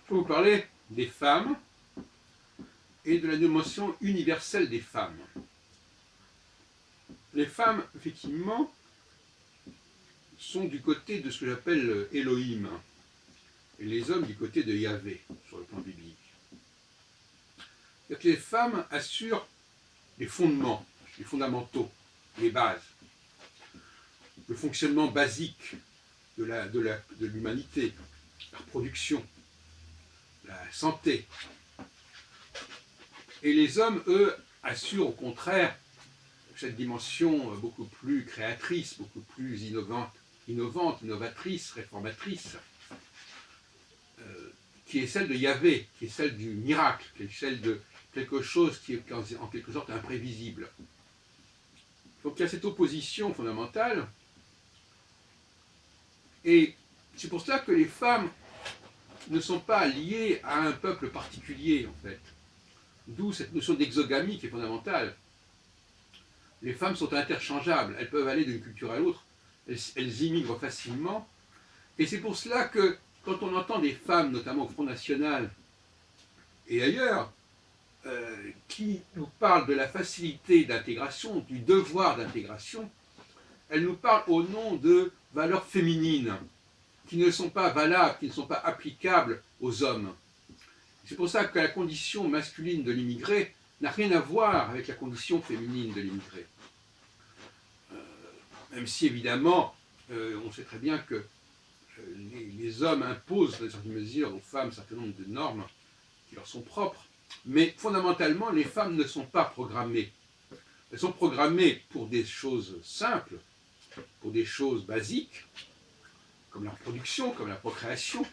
Je vais vous parler des femmes et de la dimension universelle des femmes. Les femmes, effectivement, sont du côté de ce que j'appelle Elohim, et les hommes du côté de Yahvé, sur le plan biblique. C'est-à-dire que les femmes assurent les fondements, les fondamentaux, les bases, le fonctionnement basique de l'humanité, la reproduction, la santé. Et les hommes, eux, assurent au contraire cette dimension beaucoup plus créatrice, beaucoup plus innovatrice, réformatrice, qui est celle de Yahvé, qui est celle du miracle, qui est celle de quelque chose qui est en quelque sorte imprévisible. Donc il y a cette opposition fondamentale, et c'est pour cela que les femmes ne sont pas liées à un peuple particulier, en fait. D'où cette notion d'exogamie qui est fondamentale. Les femmes sont interchangeables, elles peuvent aller d'une culture à l'autre, elles immigrent facilement, et c'est pour cela que quand on entend des femmes, notamment au Front National et ailleurs, qui nous parlent de la facilité d'intégration, du devoir d'intégration, elles nous parlent au nom de valeurs féminines qui ne sont pas valables, qui ne sont pas applicables aux hommes. C'est pour ça que la condition masculine de l'immigré n'a rien à voir avec la condition féminine de l'immigré. Même si évidemment, on sait très bien que les hommes imposent dans une certaine mesure aux femmes un certain nombre de normes qui leur sont propres, mais fondamentalement, les femmes ne sont pas programmées. Elles sont programmées pour des choses simples, pour des choses basiques, comme la reproduction, comme la procréation,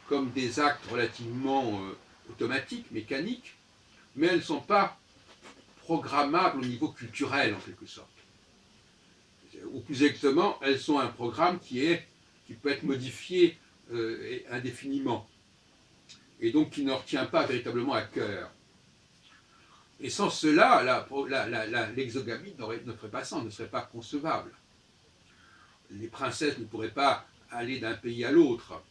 comme des actes relativement automatiques, mécaniques, mais elles ne sont pas programmables au niveau culturel, en quelque sorte. Ou plus exactement, elles sont un programme qui peut être modifié indéfiniment, et donc qui ne retient pas véritablement à cœur. Et sans cela, l'exogamie ne ferait pas sens, ne serait pas concevable. Les princesses ne pourraient pas aller d'un pays à l'autre,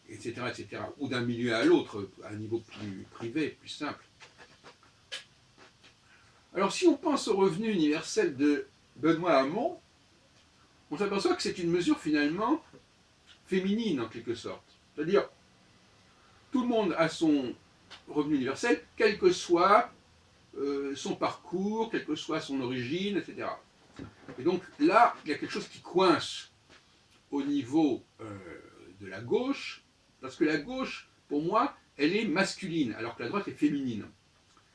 etc., etc., ou d'un milieu à l'autre, à un niveau plus privé, plus simple. Alors si on pense au revenu universel de Benoît Hamon, on s'aperçoit que c'est une mesure finalement féminine en quelque sorte. C'est-à-dire, tout le monde a son revenu universel, quel que soit son parcours, quelle que soit son origine, etc. Et donc là, il y a quelque chose qui coince au niveau de la gauche, parce que la gauche, pour moi, elle est masculine, alors que la droite est féminine.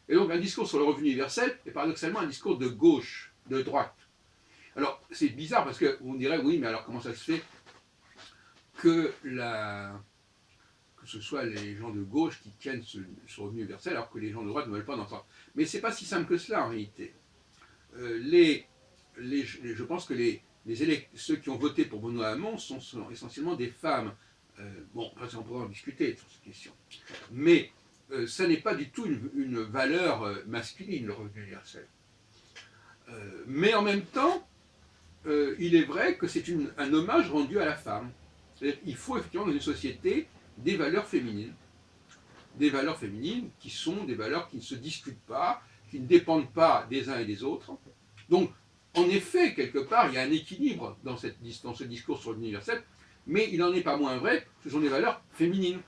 Et donc un discours sur le revenu universel est paradoxalement un discours de gauche, de droite. Alors c'est bizarre parce qu'on dirait, oui, mais alors comment ça se fait que ce soit les gens de gauche qui tiennent ce revenu universel alors que les gens de droite ne veulent pas d'enfants. Mais c'est pas si simple que cela en réalité. Je pense que ceux qui ont voté pour Benoît Hamon sont essentiellement des femmes. Bon, on pourra en discuter sur cette question. Mais ça n'est pas du tout une valeur masculine, le revenu universel. Mais en même temps, il est vrai que c'est un hommage rendu à la femme. Il faut effectivement dans une société des valeurs féminines. Des valeurs féminines qui sont des valeurs qui ne se discutent pas, qui ne dépendent pas des uns et des autres. Donc, en effet, quelque part, il y a un équilibre dans ce discours sur l'universel, mais il n'en est pas moins vrai que ce sont des valeurs féminines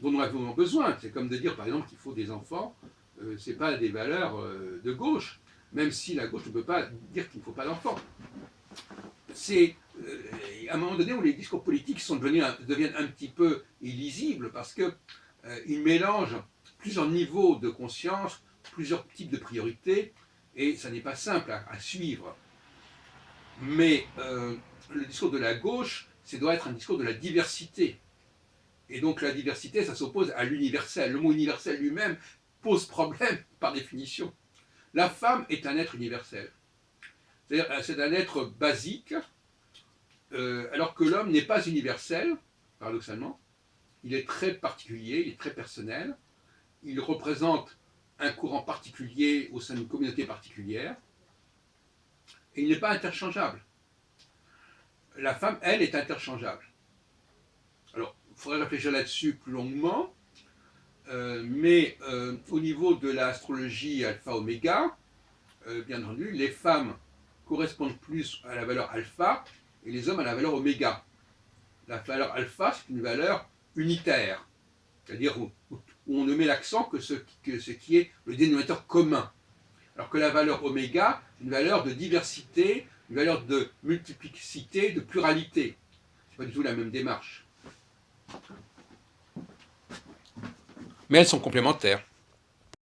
dont nous avons besoin. C'est comme de dire, par exemple, qu'il faut des enfants, ce n'est pas des valeurs de gauche, même si la gauche ne peut pas dire qu'il ne faut pas d'enfants. C'est à un moment donné où les discours politiques deviennent un petit peu illisibles parce qu'ils mélangent plusieurs niveaux de conscience, plusieurs types de priorités, et ça n'est pas simple à suivre. Mais le discours de la gauche, doit être un discours de la diversité. Et donc la diversité, ça s'oppose à l'universel. Le mot universel lui-même pose problème par définition. La femme est un être universel. C'est-à-dire, c'est un être basique, alors que l'homme n'est pas universel, paradoxalement. Il est très particulier, il est très personnel. Il représente un courant particulier au sein d'une communauté particulière. Et il n'est pas interchangeable. La femme, elle, est interchangeable. Alors, il faudrait réfléchir là-dessus plus longuement, mais au niveau de l'astrologie alpha-oméga, bien entendu, les femmes correspondent plus à la valeur alpha et les hommes à la valeur oméga. La valeur alpha, c'est une valeur unitaire, c'est-à-dire où on ne met l'accent que ce qui est le dénominateur commun. Alors que la valeur oméga, c'est une valeur de diversité, une valeur de multiplicité, de pluralité. Ce n'est pas du tout la même démarche. Mais elles sont complémentaires.